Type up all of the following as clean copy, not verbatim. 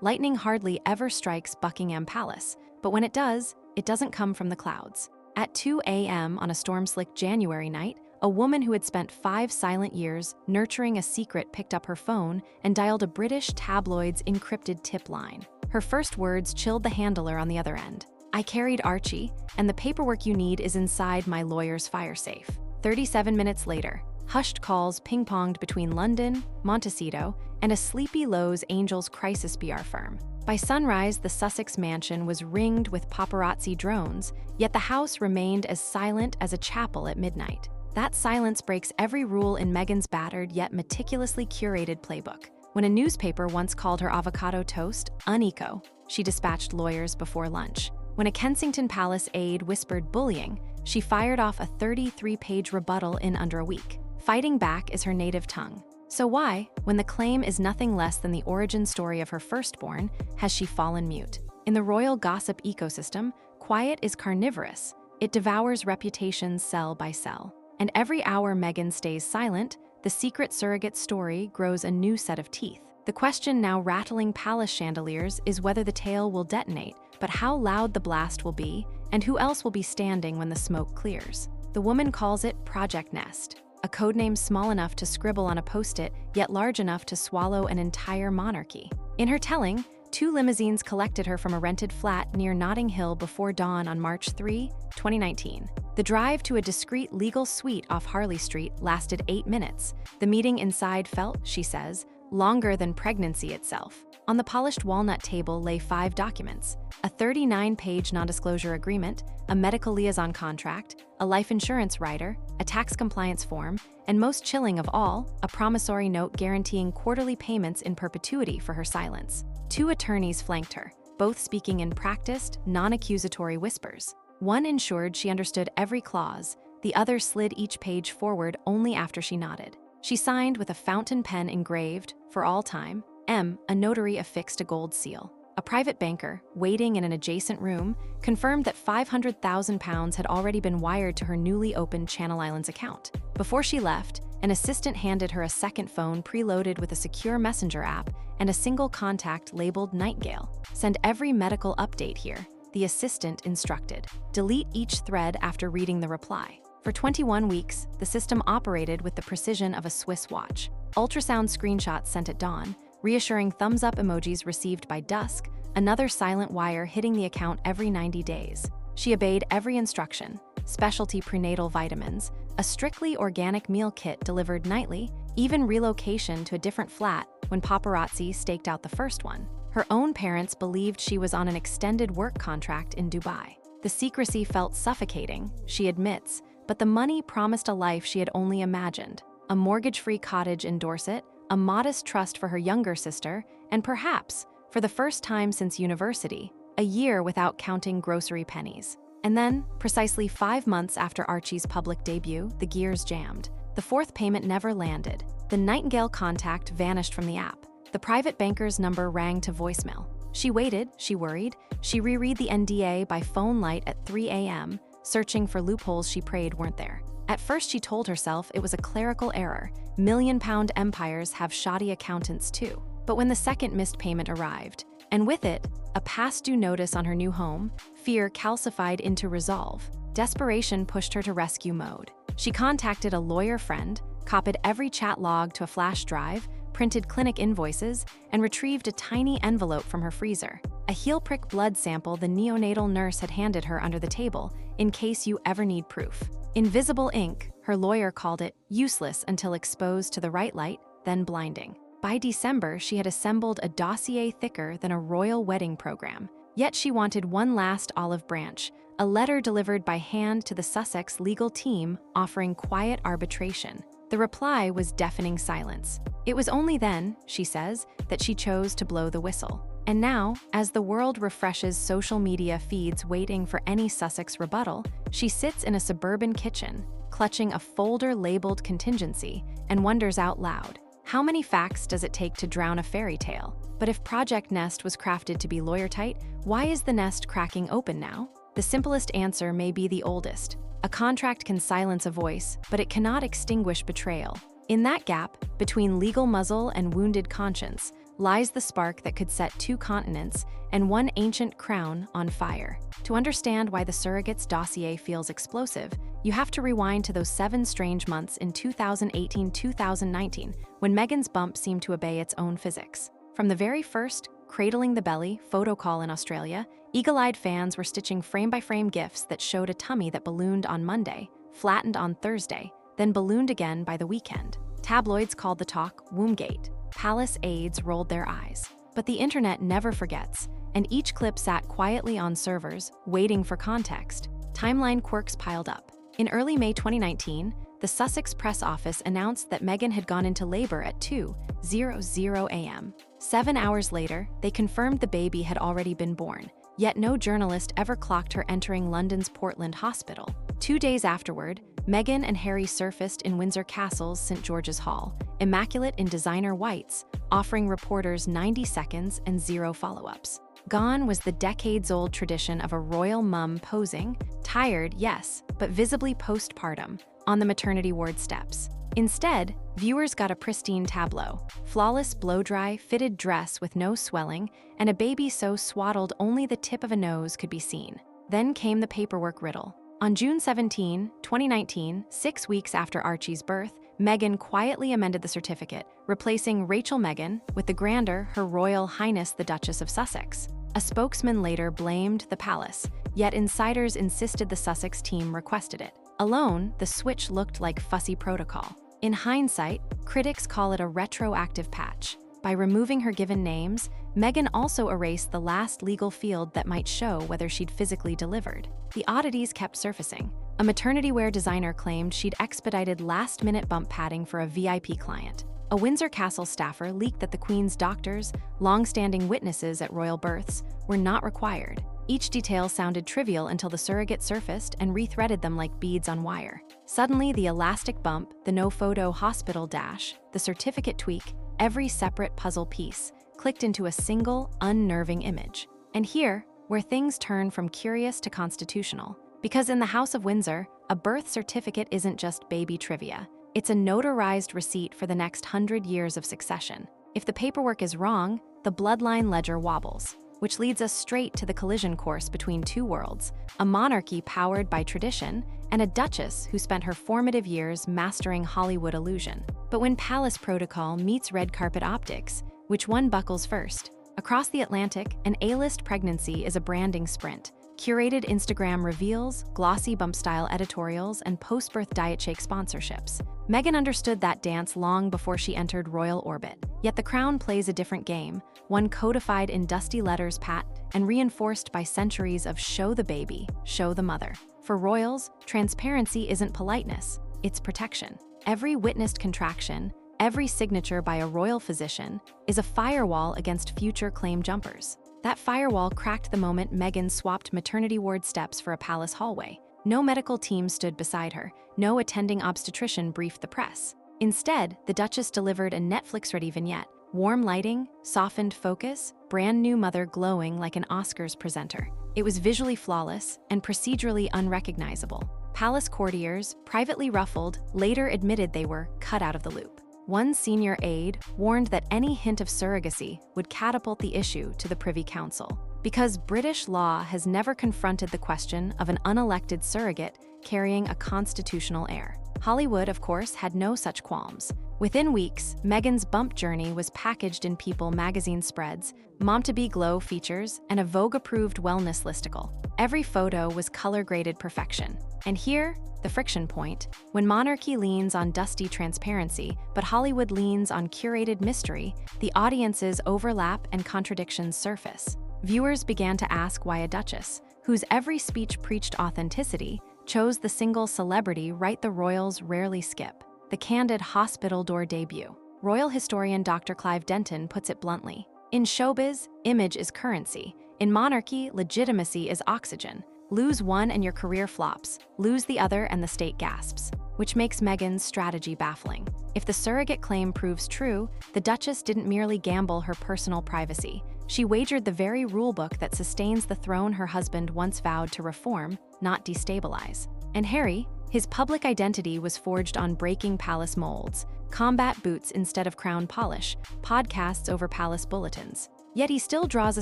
Lightning hardly ever strikes Buckingham Palace, but when it does, it doesn't come from the clouds. At 2 a.m. on a storm-slick January night, a woman who had spent 5 silent years nurturing a secret picked up her phone and dialed a British tabloid's encrypted tip line. Her first words chilled the handler on the other end. "I carried Archie, and the paperwork you need is inside my lawyer's fire safe." 37 minutes later, hushed calls ping-ponged between London, Montecito, and a Sleepy Low's Angels crisis PR firm. By sunrise, the Sussex mansion was ringed with paparazzi drones, yet the house remained as silent as a chapel at midnight. That silence breaks every rule in Meghan's battered yet meticulously curated playbook. When a newspaper once called her avocado toast uneco, she dispatched lawyers before lunch. When a Kensington Palace aide whispered bullying, she fired off a 33-page rebuttal in under a week. Fighting back is her native tongue. So why, when the claim is nothing less than the origin story of her firstborn, has she fallen mute? In the royal gossip ecosystem, quiet is carnivorous. It devours reputations cell by cell. And every hour Meghan stays silent, the secret surrogate story grows a new set of teeth. The question now rattling palace chandeliers is whether the tale will detonate, but how loud the blast will be, and who else will be standing when the smoke clears. The woman calls it Project Nest, a codename small enough to scribble on a post-it, yet large enough to swallow an entire monarchy. In her telling, 2 limousines collected her from a rented flat near Notting Hill before dawn on March 3, 2019. The drive to a discreet legal suite off Harley Street lasted 8 minutes. The meeting inside felt, she says, longer than pregnancy itself. On the polished walnut table lay 5 documents: a 39-page non-disclosure agreement, a medical liaison contract, a life insurance rider, a tax compliance form, and most chilling of all, a promissory note guaranteeing quarterly payments in perpetuity for her silence. 2 attorneys flanked her, both speaking in practiced, non-accusatory whispers. One ensured she understood every clause, the other slid each page forward only after she nodded. She signed with a fountain pen engraved, for all time, M. A notary affixed a gold seal. A private banker, waiting in an adjacent room, confirmed that £500,000 had already been wired to her newly opened Channel Islands account. Before she left, an assistant handed her a second phone preloaded with a secure messenger app and a single contact labeled Nightingale. "Send every medical update here," the assistant instructed. "Delete each thread after reading the reply." For 21 weeks, the system operated with the precision of a Swiss watch. Ultrasound screenshots sent at dawn, reassuring thumbs-up emojis received by dusk, another silent wire hitting the account every 90 days. She obeyed every instruction: specialty prenatal vitamins, a strictly organic meal kit delivered nightly, even relocation to a different flat when paparazzi staked out the first one. Her own parents believed she was on an extended work contract in Dubai. The secrecy felt suffocating, she admits, but the money promised a life she had only imagined: a mortgage-free cottage in Dorset, a modest trust for her younger sister, and perhaps, for the first time since university, a year without counting grocery pennies. And then, precisely 5 months after Archie's public debut, the gears jammed. The 4th payment never landed. The Nightingale contact vanished from the app. The private banker's number rang to voicemail. She waited, she worried. She reread the NDA by phone light at 3 a.m., searching for loopholes she prayed weren't there. At first she told herself it was a clerical error. Million-pound empires have shoddy accountants too. But when the second missed payment arrived, and with it, a past due notice on her new home, fear calcified into resolve. Desperation pushed her to rescue mode. She contacted a lawyer friend, copied every chat log to a flash drive, printed clinic invoices, and retrieved a tiny envelope from her freezer. A heel-prick blood sample the neonatal nurse had handed her under the table, in case you ever need proof. Invisible ink, her lawyer called it, useless until exposed to the right light, then blinding. By December, she had assembled a dossier thicker than a royal wedding program. Yet she wanted one last olive branch, a letter delivered by hand to the Sussex legal team offering quiet arbitration. The reply was deafening silence. It was only then, she says, that she chose to blow the whistle. And now, as the world refreshes social media feeds waiting for any Sussex rebuttal, she sits in a suburban kitchen, clutching a folder labeled contingency, and wonders out loud, how many facts does it take to drown a fairy tale? But if Project Nest was crafted to be lawyer-tight, why is the nest cracking open now? The simplest answer may be the oldest. A contract can silence a voice, but it cannot extinguish betrayal. In that gap, between legal muzzle and wounded conscience, lies the spark that could set 2 continents and 1 ancient crown on fire. To understand why the Surrogate's dossier feels explosive, you have to rewind to those 7 strange months in 2018-2019, when Meghan's bump seemed to obey its own physics. From the very first cradling the belly photo call in Australia, eagle-eyed fans were stitching frame-by-frame gifs that showed a tummy that ballooned on Monday, flattened on Thursday, then ballooned again by the weekend. Tabloids called the talk Wombgate. Palace aides rolled their eyes. But the internet never forgets, and each clip sat quietly on servers, waiting for context. Timeline quirks piled up. In early May 2019, the Sussex press office announced that Meghan had gone into labor at 2:00 a.m. 7 hours later, they confirmed the baby had already been born, yet no journalist ever clocked her entering London's Portland Hospital. 2 days afterward, Meghan and Harry surfaced in Windsor Castle's St. George's Hall, immaculate in designer whites, offering reporters 90 seconds and 0 follow-ups. Gone was the decades-old tradition of a royal mum posing, tired, yes, but visibly postpartum, on the maternity ward steps. Instead, viewers got a pristine tableau: flawless blow-dry, fitted dress with no swelling, and a baby so swaddled only the tip of a nose could be seen. Then came the paperwork riddle. On June 17, 2019, 6 weeks after Archie's birth, Meghan quietly amended the certificate, replacing Rachel Meghan with the grander Her Royal Highness the Duchess of Sussex. A spokesman later blamed the palace, yet insiders insisted the Sussex team requested it. Alone, the switch looked like fussy protocol. In hindsight, critics call it a retroactive patch. By removing her given names, Meghan also erased the last legal field that might show whether she'd physically delivered. The oddities kept surfacing. A maternity wear designer claimed she'd expedited last-minute bump padding for a VIP client. A Windsor Castle staffer leaked that the Queen's doctors, long-standing witnesses at royal births, were not required. Each detail sounded trivial until the surrogate surfaced and rethreaded them like beads on wire. Suddenly, the elastic bump, the no-photo hospital dash, the certificate tweak, every separate puzzle piece, clicked into a single, unnerving image. And here, where things turn from curious to constitutional. Because in the House of Windsor, a birth certificate isn't just baby trivia. It's a notarized receipt for the next 100 years of succession. If the paperwork is wrong, the bloodline ledger wobbles, which leads us straight to the collision course between 2 worlds: a monarchy powered by tradition and a duchess who spent her formative years mastering Hollywood illusion. But when palace protocol meets red carpet optics, which one buckles first? Across the Atlantic, an A-list pregnancy is a branding sprint. Curated Instagram reveals, glossy bump-style editorials, and post-birth diet shake sponsorships. Meghan understood that dance long before she entered royal orbit. Yet the crown plays a different game, one codified in dusty letters pat and reinforced by centuries of show the baby, show the mother. For royals, transparency isn't politeness, it's protection. Every witnessed contraction, every signature by a royal physician, is a firewall against future claim jumpers. That firewall cracked the moment Meghan swapped maternity ward steps for a palace hallway. No medical team stood beside her, no attending obstetrician briefed the press. Instead, the Duchess delivered a Netflix-ready vignette: warm lighting, softened focus, brand new mother glowing like an Oscars presenter. It was visually flawless and procedurally unrecognizable. Palace courtiers, privately ruffled, later admitted they were cut out of the loop. One senior aide warned that any hint of surrogacy would catapult the issue to the Privy Council, because British law has never confronted the question of an unelected surrogate carrying a constitutional heir. Hollywood, of course, had no such qualms. Within weeks, Meghan's bump journey was packaged in People magazine spreads, Mom-to-be glow features, and a Vogue-approved wellness listicle. Every photo was color-graded perfection. And here, the friction point: when monarchy leans on dusty transparency, but Hollywood leans on curated mystery, the audiences overlap and contradictions surface. Viewers began to ask why a duchess, whose every speech preached authenticity, chose the single celebrity right the royals rarely skip: the candid hospital door debut. Royal historian Dr. Clive Denton puts it bluntly: in showbiz, image is currency. In monarchy, legitimacy is oxygen. Lose one and your career flops. Lose the other and the state gasps. Which makes Meghan's strategy baffling. If the surrogate claim proves true, the Duchess didn't merely gamble her personal privacy. She wagered the very rulebook that sustains the throne her husband once vowed to reform, not destabilize. And Harry, his public identity was forged on breaking palace molds, combat boots instead of crown polish, podcasts over palace bulletins. Yet he still draws a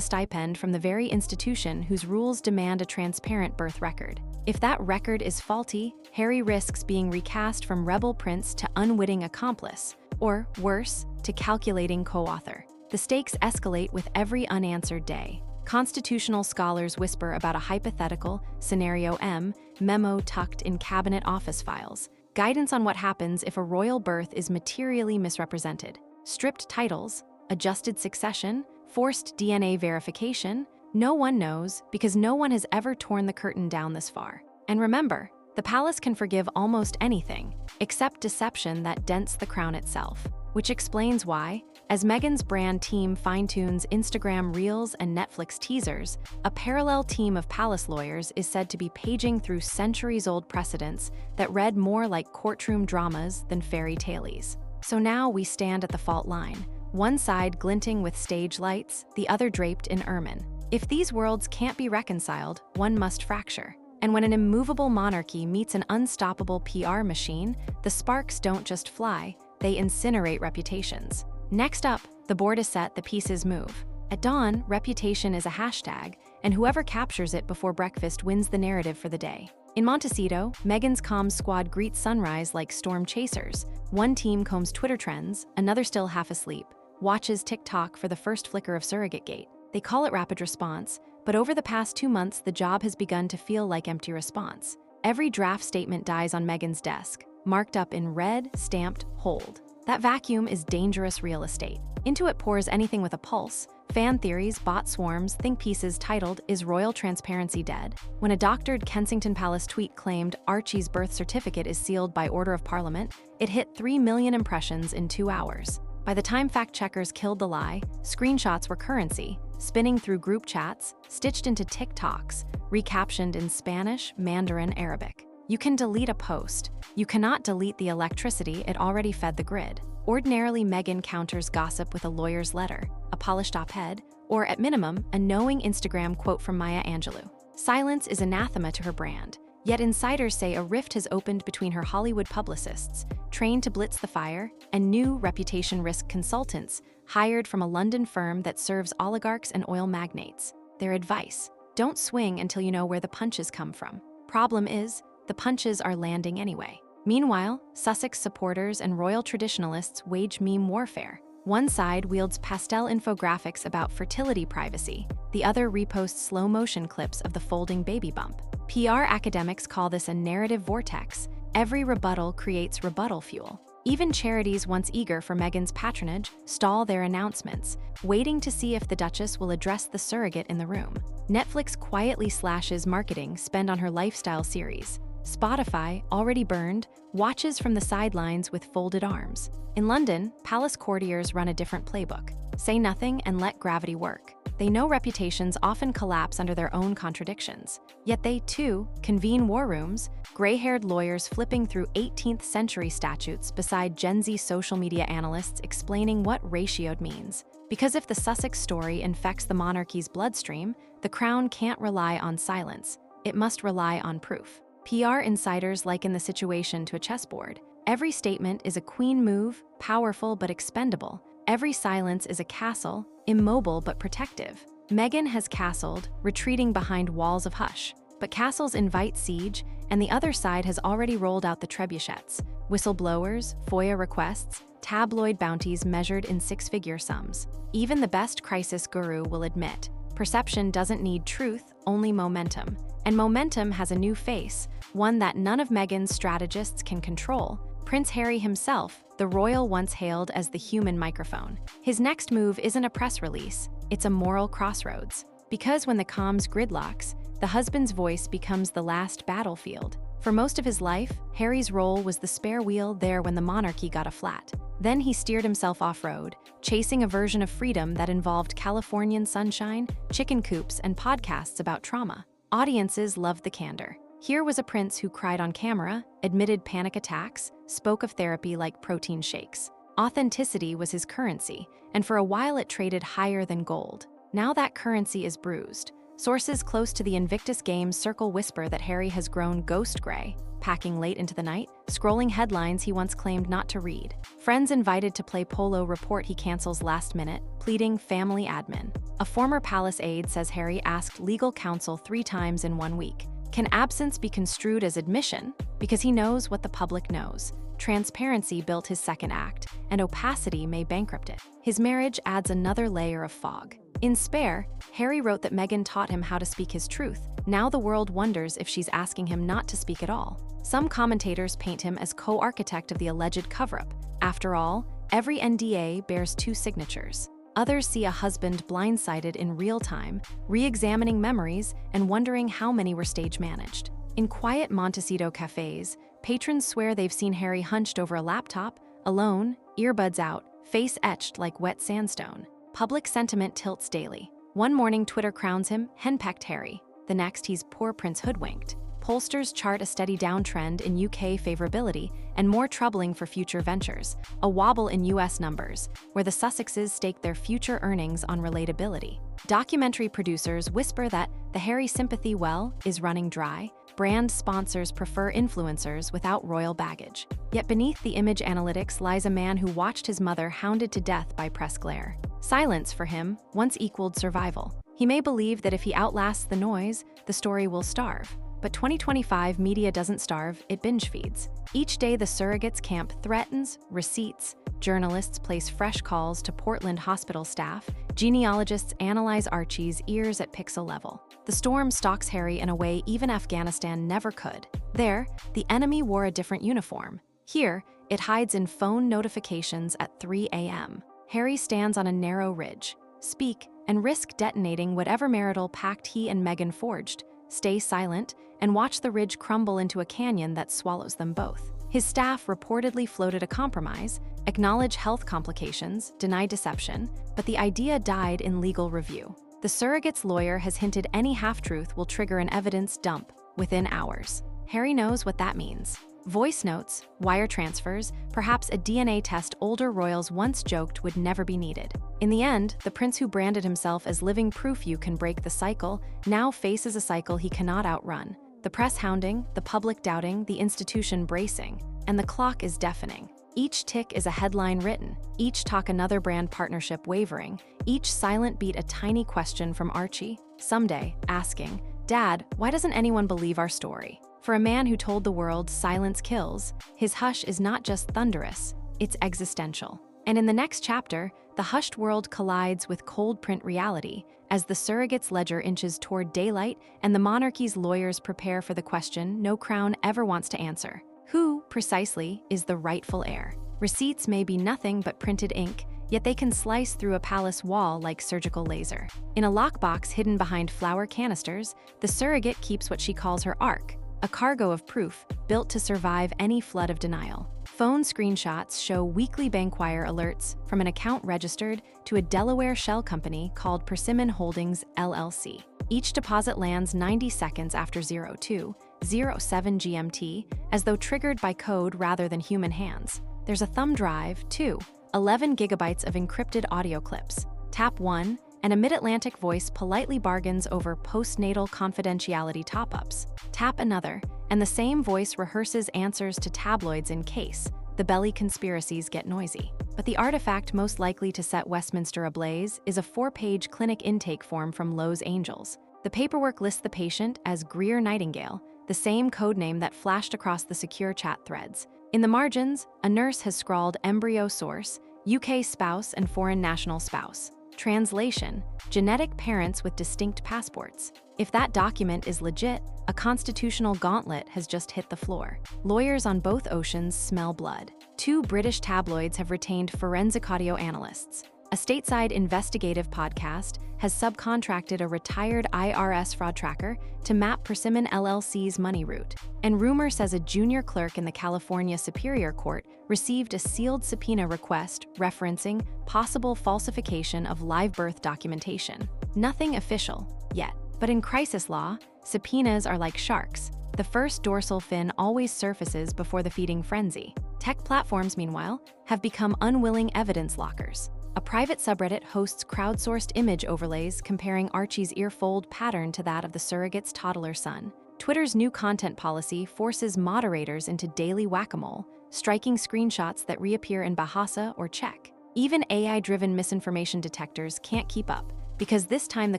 stipend from the very institution whose rules demand a transparent birth record. If that record is faulty, Harry risks being recast from rebel prince to unwitting accomplice, or worse, to calculating co-author. The stakes escalate with every unanswered day. Constitutional scholars whisper about a hypothetical, Scenario M, memo tucked in cabinet office files. Guidance on what happens if a royal birth is materially misrepresented. Stripped titles, adjusted succession, forced DNA verification. No one knows because no one has ever torn the curtain down this far. And remember, the palace can forgive almost anything, except deception that dents the crown itself. Which explains why, as Meghan's brand team fine-tunes Instagram Reels and Netflix teasers, a parallel team of palace lawyers is said to be paging through centuries-old precedents that read more like courtroom dramas than fairy tales. So now we stand at the fault line, one side glinting with stage lights, the other draped in ermine. If these worlds can't be reconciled, one must fracture. And when an immovable monarchy meets an unstoppable PR machine, the sparks don't just fly, they incinerate reputations. Next up, the board is set, the pieces move. At dawn, reputation is a hashtag, and whoever captures it before breakfast wins the narrative for the day. In Montecito, Meghan's comms squad greets sunrise like storm chasers. One team combs Twitter trends, another still half asleep, watches TikTok for the first flicker of Surrogate. They call it rapid response, but over the past 2 months, the job has begun to feel like empty response. Every draft statement dies on Meghan's desk, marked up in red, stamped, hold. That vacuum is dangerous real estate. Into it pours anything with a pulse, fan theories, bot swarms, think pieces titled, "Is Royal Transparency Dead?" When a doctored Kensington Palace tweet claimed Archie's birth certificate is sealed by order of Parliament, it hit 3 million impressions in 2 hours. By the time fact-checkers killed the lie, screenshots were currency, spinning through group chats, stitched into TikToks, recaptioned in Spanish, Mandarin, Arabic. You can delete a post. You cannot delete the electricity it already fed the grid. Ordinarily, Meghan counters gossip with a lawyer's letter, a polished op-ed, or at minimum, a knowing Instagram quote from Maya Angelou. Silence is anathema to her brand. Yet insiders say a rift has opened between her Hollywood publicists, trained to blitz the fire, and new reputation risk consultants, hired from a London firm that serves oligarchs and oil magnates. Their advice: don't swing until you know where the punches come from. Problem is, the punches are landing anyway. Meanwhile, Sussex supporters and royal traditionalists wage meme warfare. One side wields pastel infographics about fertility privacy, the other reposts slow-motion clips of the folding baby bump. PR academics call this a narrative vortex. Every rebuttal creates rebuttal fuel. Even charities once eager for Meghan's patronage stall their announcements, waiting to see if the Duchess will address the surrogate in the room. Netflix quietly slashes marketing spend on her lifestyle series. Spotify, already burned, watches from the sidelines with folded arms. In London, palace courtiers run a different playbook. Say nothing and let gravity work. They know reputations often collapse under their own contradictions. Yet they, too, convene war rooms, gray-haired lawyers flipping through 18th century statutes beside Gen Z social media analysts explaining what ratioed means. Because if the Sussex story infects the monarchy's bloodstream, the crown can't rely on silence. It must rely on proof. PR insiders liken the situation to a chessboard. Every statement is a queen move, powerful but expendable. Every silence is a castle, immobile but protective. Meghan has castled, retreating behind walls of hush. But castles invite siege, and the other side has already rolled out the trebuchets. Whistleblowers, FOIA requests, tabloid bounties measured in six-figure sums. Even the best crisis guru will admit, perception doesn't need truth, only momentum. And momentum has a new face, one that none of Meghan's strategists can control. Prince Harry himself, the royal once hailed as the human microphone. His next move isn't a press release, it's a moral crossroads. Because when the comms gridlocks, the husband's voice becomes the last battlefield. For most of his life, Harry's role was the spare wheel there when the monarchy got a flat. Then he steered himself off-road, chasing a version of freedom that involved Californian sunshine, chicken coops, and podcasts about trauma. Audiences loved the candor. Here was a prince who cried on camera, admitted panic attacks, spoke of therapy like protein shakes. Authenticity was his currency, and for a while it traded higher than gold. Now that currency is bruised. Sources close to the Invictus Games circle whisper that Harry has grown ghost gray, packing late into the night, scrolling headlines he once claimed not to read. Friends invited to play polo report he cancels last minute, pleading family admin. A former palace aide says Harry asked legal counsel 3 times in 1 week. Can absence be construed as admission? Because he knows what the public knows. Transparency built his second act, and opacity may bankrupt it. His marriage adds another layer of fog. In Spare, Harry wrote that Meghan taught him how to speak his truth. Now the world wonders if she's asking him not to speak at all. Some commentators paint him as co-architect of the alleged cover-up. After all, every NDA bears 2 signatures. Others see a husband blindsided in real time, re-examining memories and wondering how many were stage-managed. In quiet Montecito cafes, patrons swear they've seen Harry hunched over a laptop, alone, earbuds out, face etched like wet sandstone. Public sentiment tilts daily. One morning, Twitter crowns him henpecked Harry. The next, he's poor Prince hoodwinked. Pollsters chart a steady downtrend in UK favorability and more troubling for future ventures, a wobble in US numbers, where the Sussexes stake their future earnings on relatability. Documentary producers whisper that the Harry sympathy well is running dry. Brand sponsors prefer influencers without royal baggage. Yet beneath the image analytics lies a man who watched his mother hounded to death by press glare. Silence for him once equaled survival. He may believe that if he outlasts the noise, the story will starve. But 2025 media doesn't starve, it binge feeds. Each day the surrogates camp threatens, receipts, journalists place fresh calls to Portland hospital staff, genealogists analyze Archie's ears at pixel level. The storm stalks Harry in a way even Afghanistan never could. There, the enemy wore a different uniform. Here, it hides in phone notifications at 3 a.m. Harry stands on a narrow ridge. Speak and risk detonating whatever marital pact he and Meghan forged. Stay silent, and watch the ridge crumble into a canyon that swallows them both. His staff reportedly floated a compromise, acknowledge health complications, deny deception, but the idea died in legal review. The surrogate's lawyer has hinted any half-truth will trigger an evidence dump within hours. Harry knows what that means. Voice notes, wire transfers, perhaps a DNA test older royals once joked would never be needed. In the end, the prince who branded himself as living proof you can break the cycle now faces a cycle he cannot outrun. The press hounding, the public doubting, the institution bracing, and the clock is deafening. Each tick is a headline written, each talk another brand partnership wavering, each silent beat a tiny question from Archie, someday asking, "Dad, why doesn't anyone believe our story?" For a man who told the world silence kills, his hush is not just thunderous, it's existential. And in the next chapter, the hushed world collides with cold print reality as the surrogate's ledger inches toward daylight and the monarchy's lawyers prepare for the question no crown ever wants to answer. Who, precisely, is the rightful heir? Receipts may be nothing but printed ink, yet they can slice through a palace wall like surgical laser. In a lockbox hidden behind flower canisters, the surrogate keeps what she calls her ark, a cargo of proof built to survive any flood of denial. Phone screenshots show weekly Bankwire alerts from an account registered to a Delaware shell company called Persimmon Holdings LLC. Each deposit lands 90 seconds after 02:07 GMT, as though triggered by code rather than human hands. There's a thumb drive, too, 11 gigabytes of encrypted audio clips. Tap 1, and a mid-Atlantic voice politely bargains over postnatal confidentiality top-ups. Tap another, and the same voice rehearses answers to tabloids in case the belly conspiracies get noisy. But the artifact most likely to set Westminster ablaze is a 4-page clinic intake form from Lowe's Angels. The paperwork lists the patient as Greer Nightingale, the same codename that flashed across the secure chat threads. In the margins, a nurse has scrawled embryo source, UK spouse and foreign national spouse. Translation: genetic parents with distinct passports. If that document is legit, a constitutional gauntlet has just hit the floor. Lawyers on both oceans smell blood. 2 British tabloids have retained forensic audio analysts. A stateside investigative podcast has subcontracted a retired IRS fraud tracker to map Persimmon LLC's money route. And rumor says a junior clerk in the California Superior Court received a sealed subpoena request referencing possible falsification of live birth documentation. Nothing official, yet. But in crisis law, subpoenas are like sharks. The first dorsal fin always surfaces before the feeding frenzy. Tech platforms, meanwhile, have become unwilling evidence lockers. A private subreddit hosts crowdsourced image overlays comparing Archie's earfold pattern to that of the surrogate's toddler son. Twitter's new content policy forces moderators into daily whack-a-mole, striking screenshots that reappear in Bahasa or Czech. Even AI-driven misinformation detectors can't keep up, because this time the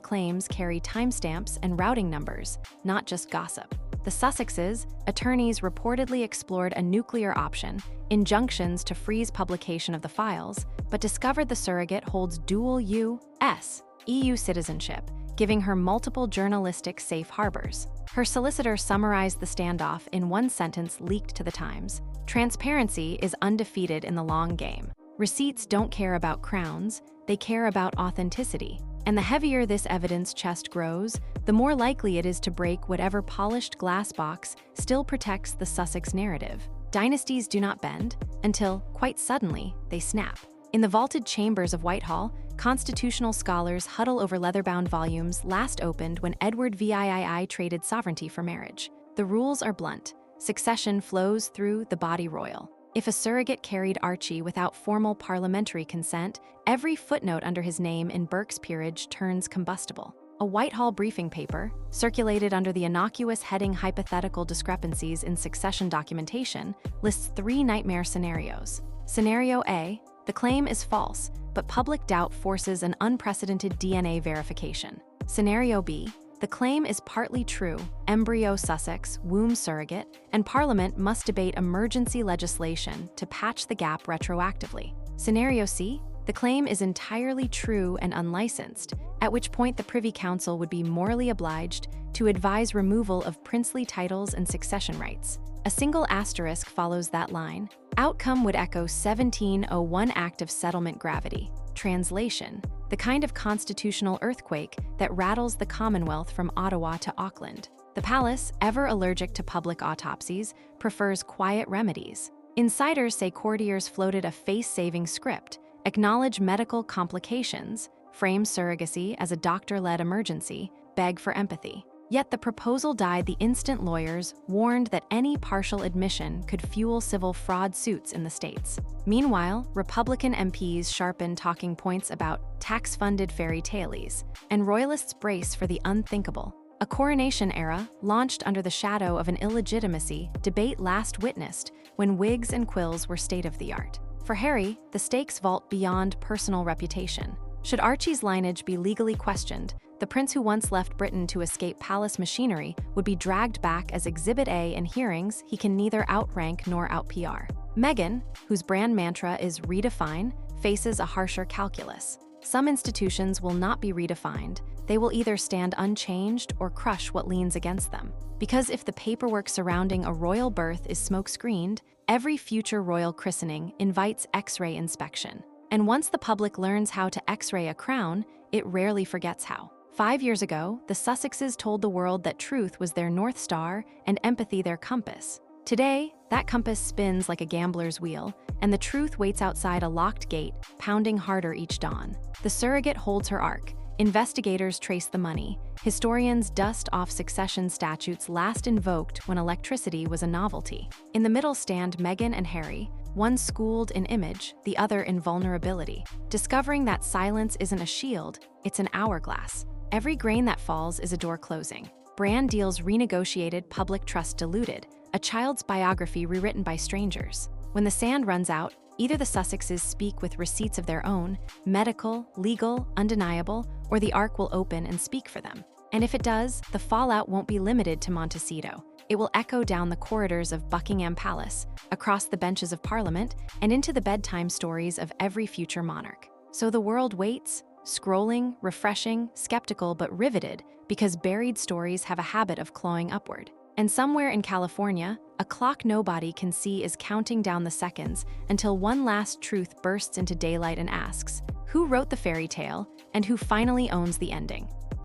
claims carry timestamps and routing numbers, not just gossip. The Sussexes, attorneys reportedly explored a nuclear option, injunctions to freeze publication of the files, but discovered the surrogate holds dual U.S. EU citizenship, giving her multiple journalistic safe harbors. Her solicitor summarized the standoff in one sentence leaked to the Times. Transparency is undefeated in the long game. Receipts don't care about crowns, they care about authenticity. And the heavier this evidence chest grows, the more likely it is to break whatever polished glass box still protects the Sussex narrative. Dynasties do not bend until, quite suddenly, they snap. In the vaulted chambers of Whitehall, constitutional scholars huddle over leather-bound volumes last opened when Edward VIII traded sovereignty for marriage. The rules are blunt. Succession flows through the body royal. If a surrogate carried Archie without formal parliamentary consent, every footnote under his name in Burke's peerage turns combustible. A Whitehall briefing paper, circulated under the innocuous heading Hypothetical Discrepancies in Succession Documentation, lists 3 nightmare scenarios. Scenario A: the claim is false, but public doubt forces an unprecedented DNA verification. Scenario B: the claim is partly true, embryo Sussex, womb surrogate, and Parliament must debate emergency legislation to patch the gap retroactively. Scenario C: the claim is entirely true and unlicensed, at which point the Privy Council would be morally obliged to advise removal of princely titles and succession rights. A single asterisk follows that line. Outcome would echo 1701 Act of Settlement gravity. Translation: the kind of constitutional earthquake that rattles the Commonwealth from Ottawa to Auckland. The palace, ever allergic to public autopsies, prefers quiet remedies. Insiders say courtiers floated a face-saving script, acknowledge medical complications, frame surrogacy as a doctor-led emergency, beg for empathy. Yet the proposal died the instant lawyers warned that any partial admission could fuel civil fraud suits in the states. Meanwhile, Republican MPs sharpen talking points about tax-funded fairy tales, and royalists brace for the unthinkable. A coronation era launched under the shadow of an illegitimacy debate last witnessed when wigs and quills were state-of-the-art. For Harry, the stakes vault beyond personal reputation. Should Archie's lineage be legally questioned, the prince who once left Britain to escape palace machinery would be dragged back as Exhibit A in hearings he can neither outrank nor out-PR. Meghan, whose brand mantra is redefine, faces a harsher calculus. Some institutions will not be redefined. They will either stand unchanged or crush what leans against them. Because if the paperwork surrounding a royal birth is smoke-screened, every future royal christening invites X-ray inspection. And once the public learns how to X-ray a crown, it rarely forgets how. 5 years ago, the Sussexes told the world that truth was their North Star and empathy their compass. Today, that compass spins like a gambler's wheel, and the truth waits outside a locked gate, pounding harder each dawn. The surrogate holds her arc. Investigators trace the money. Historians dust off succession statutes last invoked when electricity was a novelty. In the middle stand Meghan and Harry, one schooled in image, the other in vulnerability. Discovering that silence isn't a shield, it's an hourglass. Every grain that falls is a door closing. Brand deals renegotiated, public trust diluted, a child's biography rewritten by strangers. When the sand runs out, either the Sussexes speak with receipts of their own, medical, legal, undeniable, or the ark will open and speak for them. And if it does, the fallout won't be limited to Montecito. It will echo down the corridors of Buckingham Palace, across the benches of Parliament, and into the bedtime stories of every future monarch. So the world waits, scrolling, refreshing, skeptical but riveted, because buried stories have a habit of clawing upward. And somewhere in California, a clock nobody can see is counting down the seconds until one last truth bursts into daylight and asks, who wrote the fairy tale and who finally owns the ending?